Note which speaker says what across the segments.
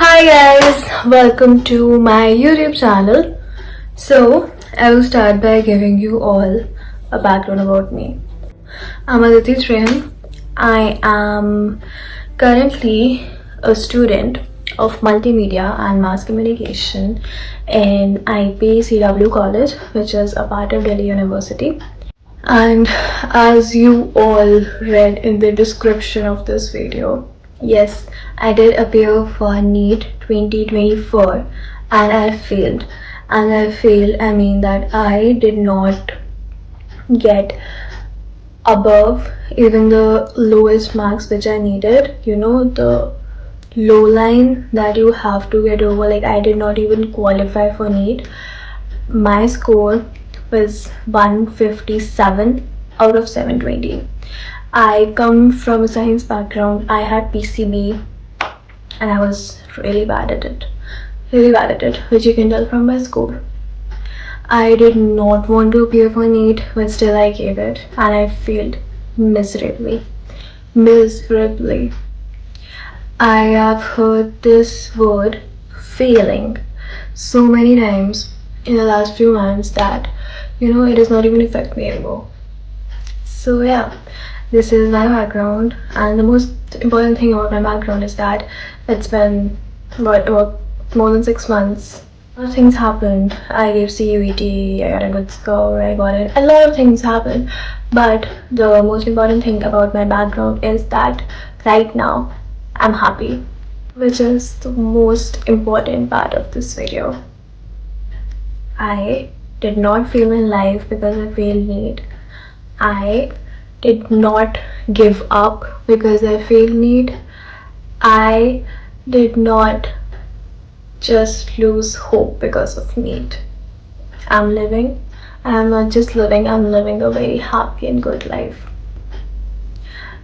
Speaker 1: Hi guys, welcome to my YouTube channel. So, I will start by giving you all a background about me. I'm Aditi Trehan. I am currently a student of multimedia and mass communication in IPCW College, which is a part of Delhi University. And as you all read in the description of this video, yes, I did appear for NEET 2024 and I failed. And I failed, I mean that I did not get above even the lowest marks which I needed. You know, the low line that you have to get over. Like, I did not even qualify for NEET. My score was 157 out of 720. I come from a science background. I had PCB and I was really bad at it. Really bad at it, which you can tell from my score. I did not want to appear for NEET, but still I gave it and I failed miserably. Miserably. I have heard this word failing so many times in the last few months that it does not even affect me anymore. So yeah, this is my background, and the most important thing about my background is that it's been about more than 6 months. A lot of things happened. I gave CUET, I got a good score, I got it. A lot of things happened, but the most important thing about my background is that right now I'm happy, which is the most important part of this video. I did not fail in life because I failed NEET. I did not give up because I failed NEET. I did not just lose hope because of NEET. I'm living, and I'm not just living, I'm living a very happy and good life.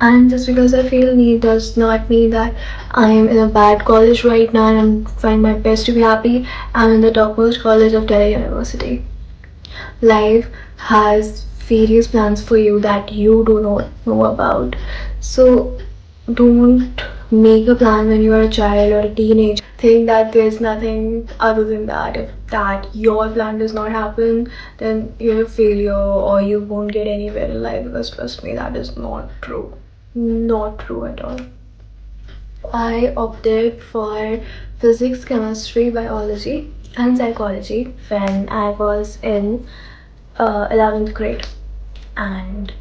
Speaker 1: And just because I failed NEET does not mean that I'm in a bad college right now and I'm trying my best to be happy. I'm in the topmost college of Delhi University. Life has various plans for you that you do not know about. So don't make a plan when you are a child or a teenager. Think that there's nothing other than that. If that your plan does not happen, then you're a failure or you won't get anywhere in life, because trust me, that is not true. Not true at all. I opted for physics, chemistry, biology and psychology when I was in 11th grade, and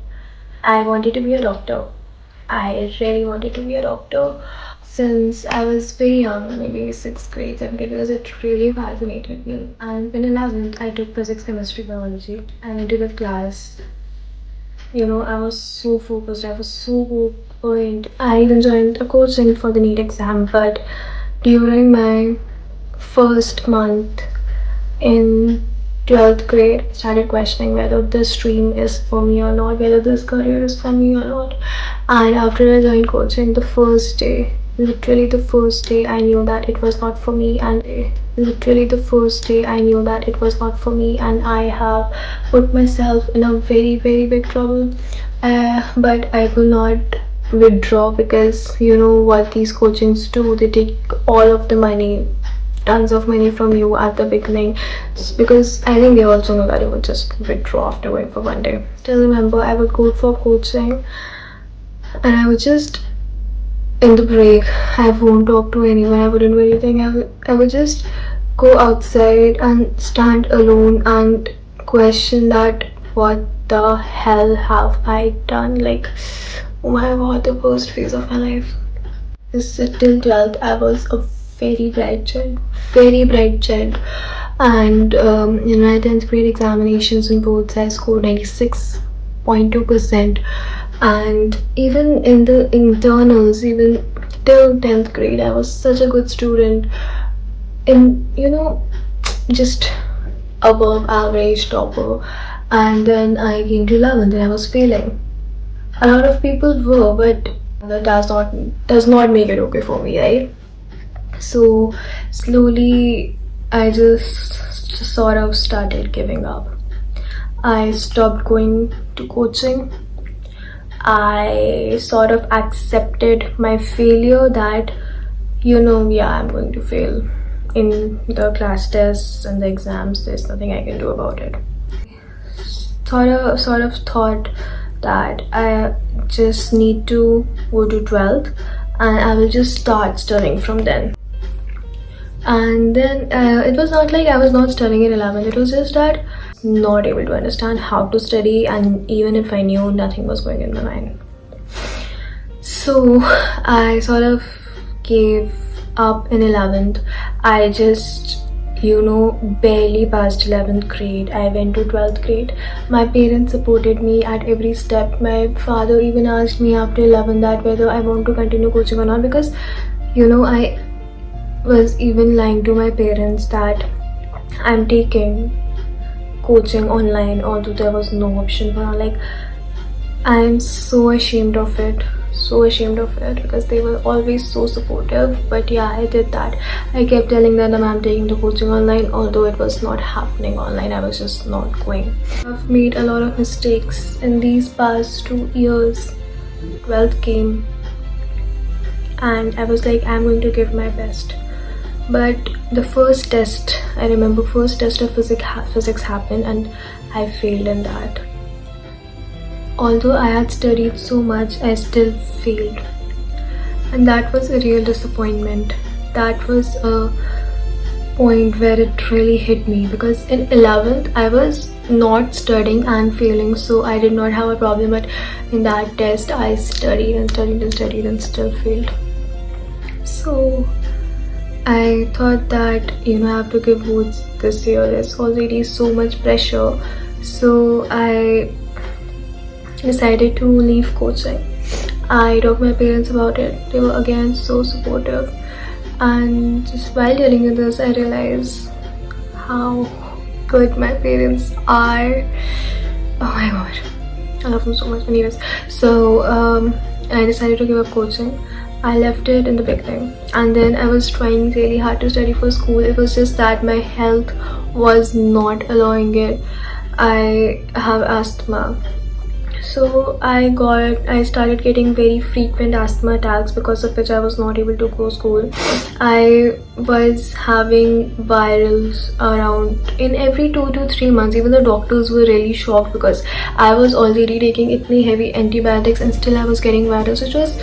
Speaker 1: I wanted to be a doctor. I really wanted to be a doctor since I was very young, maybe 6th grade, 7th grade, because it really fascinated me. And when in 11th, I took physics, chemistry, biology. I went to the class. I was so focused, I was so point. I even joined a coaching for the NEET exam, but during my first month in 12th grade, I started questioning whether this stream is for me or not, whether this career is for me or not. And after I joined coaching, the first day, literally the first day, I knew that it was not for me, and literally the first day I knew that it was not for me, and I have put myself in a very, very big trouble. But I will not withdraw, because you know what these coachings do, they take all of the money, tons of money from you at the beginning, just because I think they also know that you would just withdraw after going for one day. Still remember, I would go for coaching and I would just, in the break, I won't talk to anyone, I wouldn't do anything. I would just go outside and stand alone and question that what the hell have I done? Like, oh my god, the worst phase of my life. Till 12th, I was a very bright child, and in my 10th grade examinations in boards, I scored 96.2%, and even in the internals, even till 10th grade, I was such a good student, in just above average topper. And then I came to 11th and I was failing. A lot of people were, but that does not make it okay for me, right? So slowly I just sort of started giving up. I stopped going to coaching. I sort of accepted my failure, that yeah, I'm going to fail in the class tests and the exams. There's nothing I can do about it. Sort of thought that I just need to go to 12th and I will just start studying from then. And then it was not like I was not studying in 11th, it was just that not able to understand how to study, and even if I knew, nothing was going in my mind. So I sort of gave up in 11th. I just barely passed 11th grade. I went to 12th grade. My parents supported me at every step. My father even asked me after 11 that whether I want to continue coaching or not, because I was even lying to my parents that I'm taking coaching online, although there was no option for like, I'm so ashamed of it, because they were always so supportive. But yeah, I did that. I kept telling them that I'm taking the coaching online, although it was not happening online. I was just not going. I've made a lot of mistakes in these past 2 years. 12th came and I was like, I'm going to give my best. But the first test, I remember first test of physics happened and I failed in that. Although I had studied so much, I still failed. And that was a real disappointment. That was a point where it really hit me, because in 11th I was not studying and failing, so I did not have a problem. But in that test I studied and studied and studied and still failed. So I thought that I have to give boards this year. There's already so much pressure. So I decided to leave coaching. I talked to my parents about it. They were again so supportive. And just while telling you this, I realized how good my parents are. Oh my god, I love them so much. Anyways, so I decided to give up coaching. I left it in the beginning, and then I was trying really hard to study for school. It was just that my health was not allowing it. I have asthma, so I started getting very frequent asthma attacks, because of which I was not able to go to school. I was having virals around in every 2 to 3 months. Even the doctors were really shocked, because I was already taking itni heavy antibiotics and still I was getting virals, which was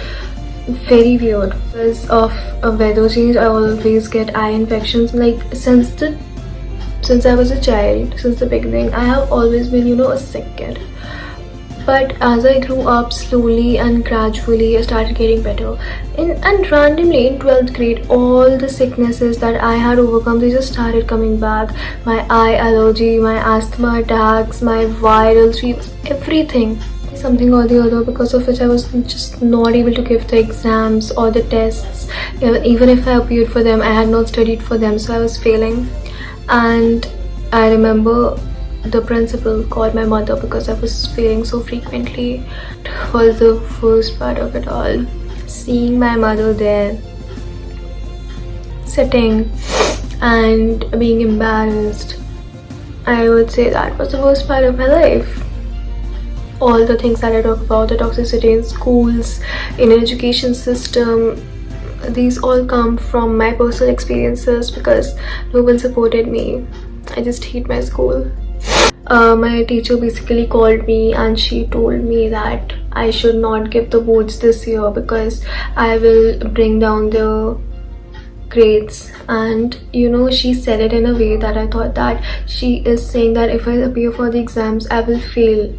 Speaker 1: very weird. Because of a weather change, I always get eye infections. Like since I was a child, since the beginning, I have always been a sick kid. But as I grew up, slowly and gradually I started getting better. And randomly in 12th grade, all the sicknesses that I had overcome, they just started coming back. My eye allergy, my asthma attacks, my viral fevers, everything. Something or the other, because of which I was just not able to give the exams or the tests. Even if I appeared for them, I had not studied for them, so I was failing. And I remember the principal called my mother because I was failing so frequently. It was the first part of it all. Seeing my mother there, sitting and being embarrassed, I would say that was the worst part of my life. All the things that I talk about, the toxicity in schools, in an education system, these all come from my personal experiences, because no one supported me. I just hate my school. My teacher basically called me and she told me that I should not give the boards this year, because I will bring down the grades. And she said it in a way that I thought that she is saying that if I appear for the exams, I will fail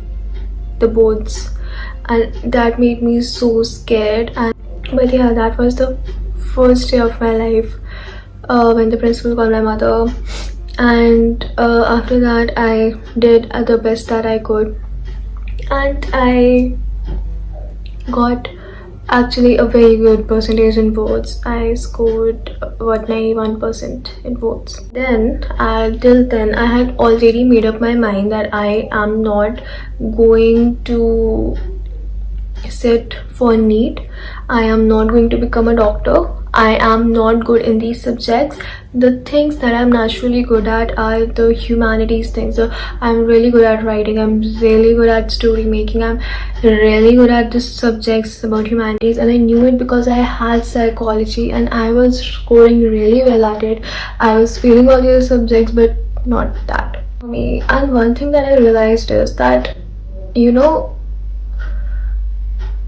Speaker 1: the boards, and that made me so scared. But yeah, that was the first day of my life when the principal called my mother. And after that I did the best that I could, and I got actually a very good percentage in boards. I scored 91% in boards. Then till then I had already made up my mind that I am not going to sit for NEET. I am not going to become a doctor. I am not good in these subjects. The things that I'm naturally good at are the humanities things. So I'm really good at writing, I'm really good at story making, I'm really good at the subjects about humanities, and I knew it because I had psychology and I was scoring really well at it. I was feeling all the other subjects, but not that for me. And one thing that I realized is that, you know,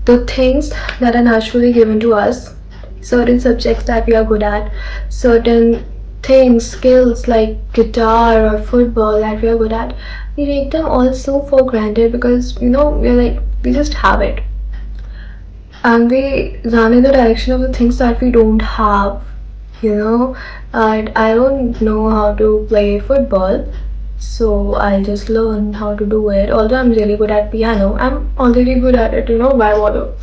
Speaker 1: the things that are naturally given to us, certain subjects that we are good at, certain things, skills like guitar or football that we are good at, we take them also for granted because, you know, we're like, we just have it. And we run in the direction of the things that we don't have, you know. And I don't know how to play football, so I'll just learn how to do it. Although I'm really good at piano, I'm already good at it, you know, why bother?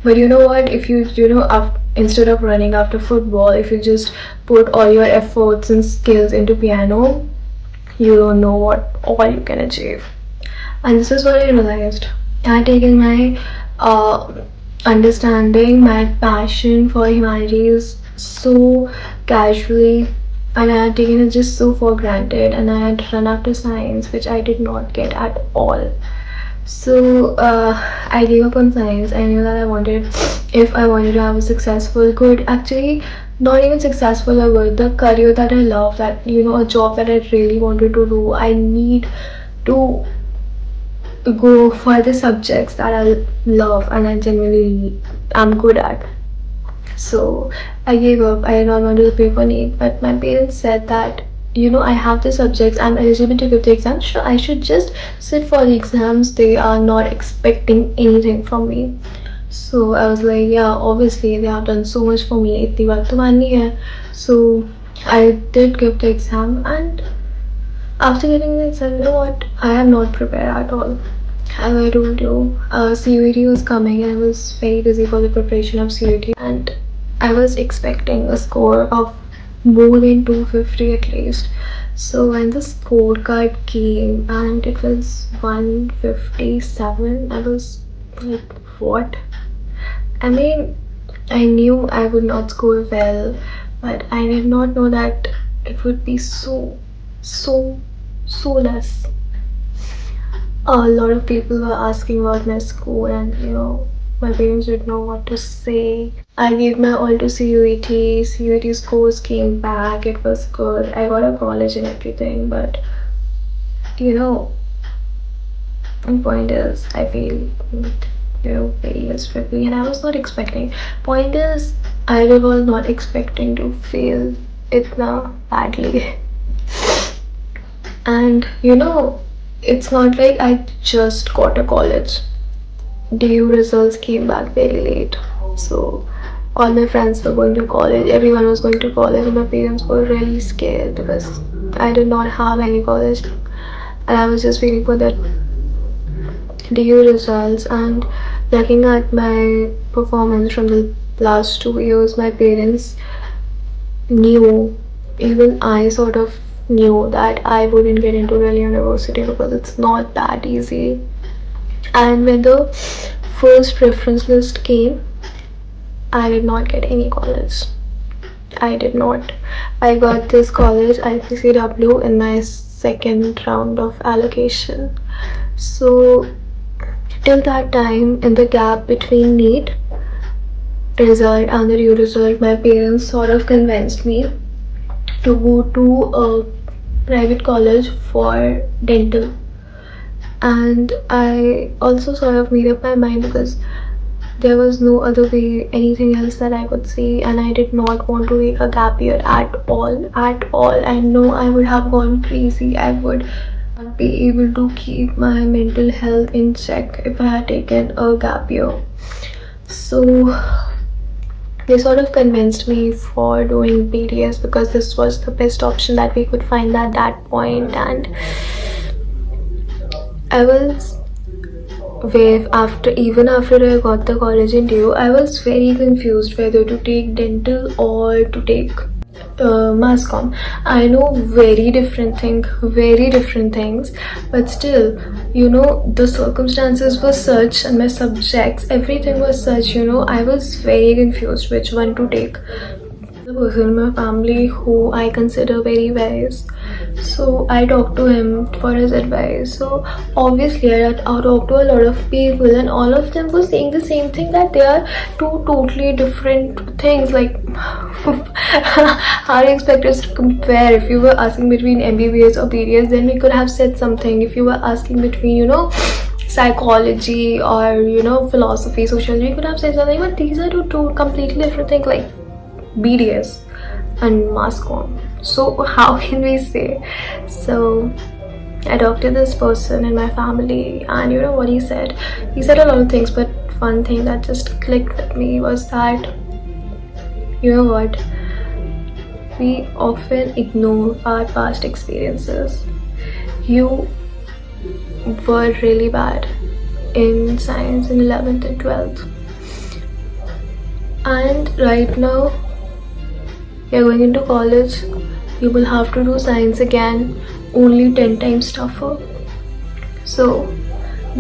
Speaker 1: But you know what, if you know, instead of running after football, if you just put all your efforts and skills into piano, you don't know what all you can achieve. And this is what I realized. I had taken my understanding, my passion for humanities so casually, and I had taken it just so for granted, and I had run after science, which I did not get at all. So I gave up on science. I knew that if I wanted to have a successful, good, actually, not even successful or good, the career that I love, that, you know, a job that I really wanted to do, I need to go for the subjects that I love and I genuinely am good at. So I gave up. I did not want to pay for NEET, but my parents said that, you know, I have the subjects, I'm eligible to give the exam. Sure, I should just sit for the exams. They are not expecting anything from me. So I was like, yeah, obviously they have done so much for me. इतनी बात तो माननी है. So I did give the exam, and after getting the exam, you know what? I am not prepared at all. As I told you, CUET was coming and I was very busy for the preparation of CUET, and I was expecting a score of more than 250 at least. So when the scorecard came and it was 157, I was like, what? I mean, I knew I would not score well, but I did not know that it would be so less. A lot of people were asking about my school, and you know, my parents didn't know what to say. I gave my all to CUET. CUET scores came back, it was good. I got a college and everything, but you know, the point is, I feel, you know, very miserably, and I was not expecting. Point is, I was not expecting to fail it now badly. And you know, it's not like I just got a college. DU results came back very late. So all my friends were going to college, everyone was going to college, and my parents were really scared because I did not have any college. And I was just waiting for that DU results, and looking at my performance from the last 2 years, my parents knew, even I sort of knew that I wouldn't get into real university because it's not that easy. And when the first reference list came, I did not get any college. I did not. I got this college, IPCW, in my second round of allocation. So till that time, in the gap between NEET result and the DU result, my parents sort of convinced me to go to a private college for dental. And I also sort of made up my mind because there was no other way, anything else that I could see, and I did not want to take a gap year at all. At all. I know I would have gone crazy. I would not be able to keep my mental health in check if I had taken a gap year. So they sort of convinced me for doing BDS because this was the best option that we could find at that point. And I was even after I got the college in DU, I was very confused whether to take dental or to take mass comm. I know very different things, but still, you know, the circumstances were such, and my subjects, everything was such, you know, I was very confused which one to take. The person in my family who I consider very wise. So I talked to him for his advice. So obviously I talked to a lot of people and all of them were saying the same thing, that they are two totally different things. Like how do you expect us to compare? If you were asking between MBBS or BDS, then we could have said something. If you were asking between, psychology or philosophy, sociology, you could have said something. But these are two completely different things, like BDS and mass comm. So how can we say? So I talked to this person in my family, and you know what he said? He said a lot of things, but one thing that just clicked with me was that, you know what? We often ignore our past experiences. You were really bad in science in 11th and 12th, and right now you're going into college. You will have to do science again, only 10 times tougher. So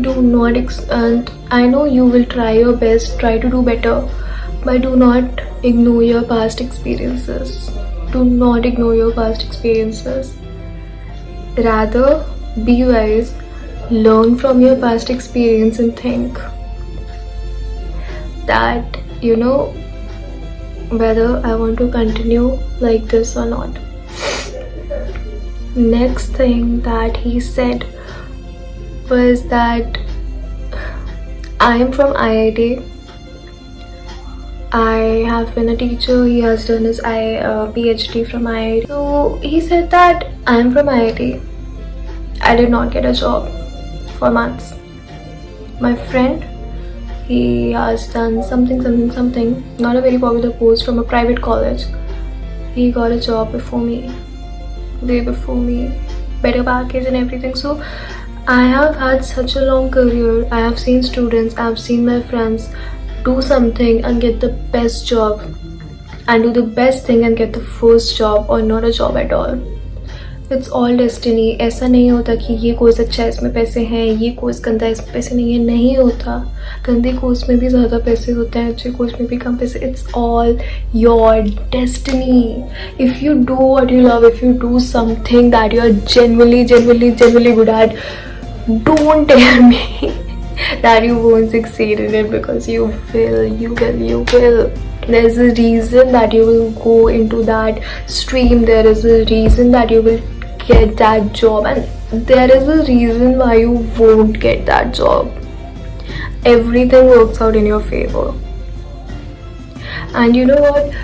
Speaker 1: do not and I know you will try your best, try to do better, but do not ignore your past experiences. Do not ignore your past experiences. Rather, be wise, learn from your past experience, and think that, whether I want to continue like this or not. Next thing that he said was that I am from IIT. I have been a teacher. He has done his PhD from IIT. So he said that I am from IIT. I did not get a job for months. My friend, he has done something, not a very popular post from a private college. He got a job before me, way before me, better package and everything. So I have had such a long career. I have seen students, I have seen my friends do something and get the best job, and do the best thing and get the first job or not a job at all. It's all destiny. ऐसा नहीं होता कि ये course अच्छा है, इसमें पैसे हैं, ये कोर्स गंदा है, इसमें पैसे नहीं है. नहीं होता. गंदे कोर्स में भी ज़्यादा पैसे होते हैं, अच्छे कोर्स में भी कम पैसे. It's all your destiny. If you do what you love, if you do something that you're genuinely good at, don't tell me that you won't succeed in it, because you will. There's a reason that you will go into that stream. There is a reason that you will get that job, and there is a reason why you won't get that job. Everything works out in your favor. And you know what?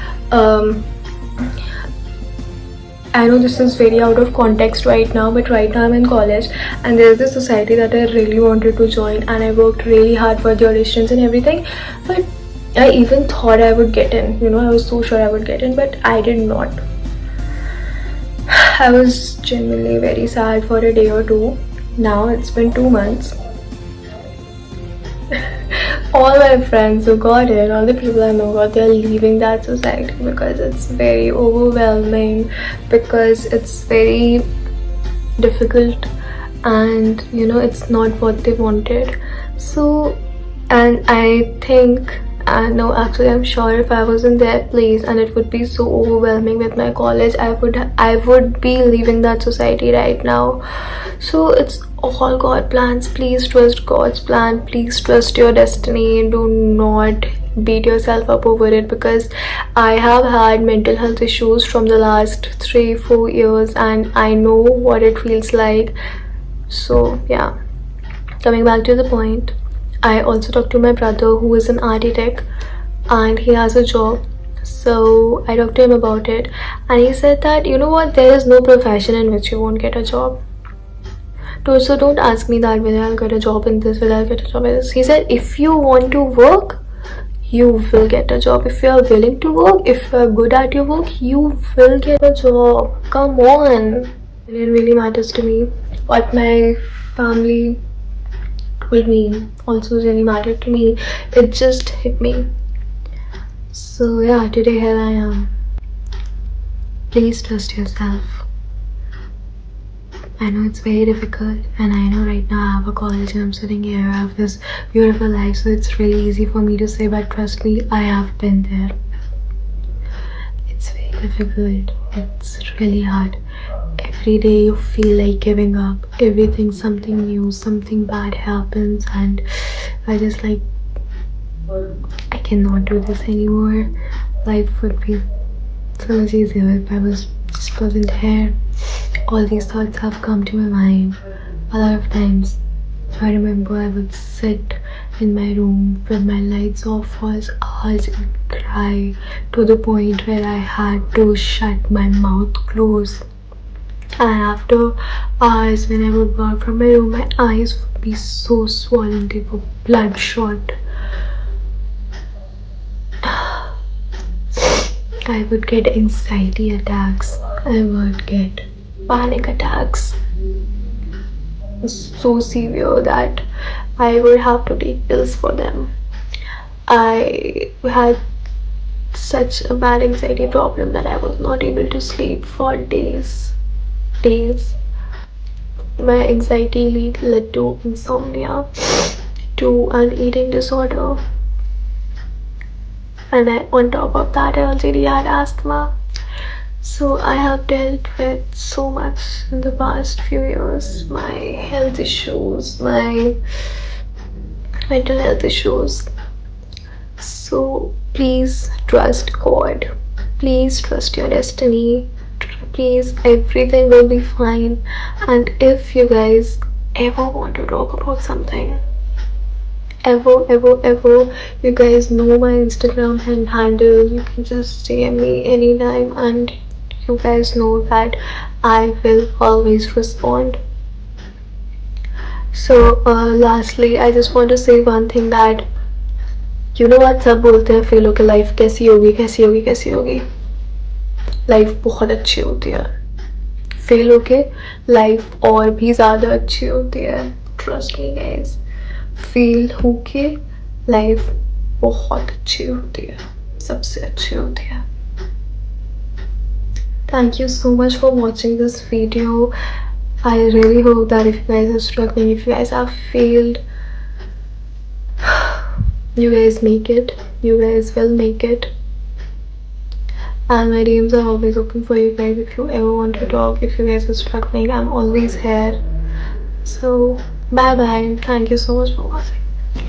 Speaker 1: I know this is very out of context right now, but right now I'm in college and there's this society that I really wanted to join, and I worked really hard for the auditions and everything, but I even thought I would get in. I was so sure I would get in, but I did not. I was genuinely very sad for a day or two. Now it's been 2 months. All my friends who got in, all the people I know got, they're leaving that society because it's very overwhelming, because it's very difficult, and it's not what they wanted. So, and I think, no, actually I'm sure if I was in their place and it would be so overwhelming with my college, I would be leaving that society right now. So it's all God plans. Please trust God's plan. Please trust your destiny. Do not beat yourself up over it, because I have had mental health issues from the last 3-4 years, and I know what it feels like. So yeah, coming back to the point, I also talked to my brother who is an architect and he has a job. So I talked to him about it, and he said that, there is no profession in which you won't get a job. So don't ask me that whether I'll get a job in this, whether I'll get a job in this. He said if you want to work, you will get a job. If you are willing to work, if you are good at your work, you will get a job. Come on. It really matters to me. What my family told me also really mattered to me. It just hit me. So yeah, today here I am. Please trust yourself. I know it's very difficult, and I know right now I have a college and I'm sitting here, I have this beautiful life, so it's really easy for me to say, but trust me, I have been there. It's very difficult. It's really hard. Every day you feel like giving up. Everything, something new, something bad happens, and I just like, I cannot do this anymore. Life would be so much easier if I just wasn't here. All these thoughts have come to my mind a lot of times. I remember I would sit in my room with my lights off for hours and cry to the point where I had to shut my mouth closed. And after hours, when I would work from my room, my eyes would be so swollen, they were bloodshot. I would get anxiety attacks, I would get panic attacks so severe that I would have to take pills for them. I had such a bad anxiety problem that I was not able to sleep for days. Days. My anxiety led to insomnia, to an eating disorder, and on top of that, I already had asthma. So I have dealt with so much in the past few years. My health issues, my mental health issues. So please trust God. Please trust your destiny. Please, everything will be fine. And if you guys ever want to talk about something, ever, you guys know my Instagram handle. You can just DM me anytime, and you guys know that I will always respond. So, lastly, I just want to say one thing that you know what सब बोलते हैं फेलों की life कैसी होगी कैसी होगी कैसी होगी लाइफ बहुत अच्छी होती है फेल होके लाइफ और भी ज़्यादा अच्छी होती है ट्रस्ट मी गाइस फेल होके लाइफ बहुत अच्छी होती है सबसे अच्छी होती है Thank you so much for watching this video. I really hope that if you guys are struggling, if you guys have failed, you guys make it. You guys will make it. And my DMs are always open for you guys. If you ever want to talk, if you guys are struggling, I'm always here. So bye bye. Thank you so much for watching.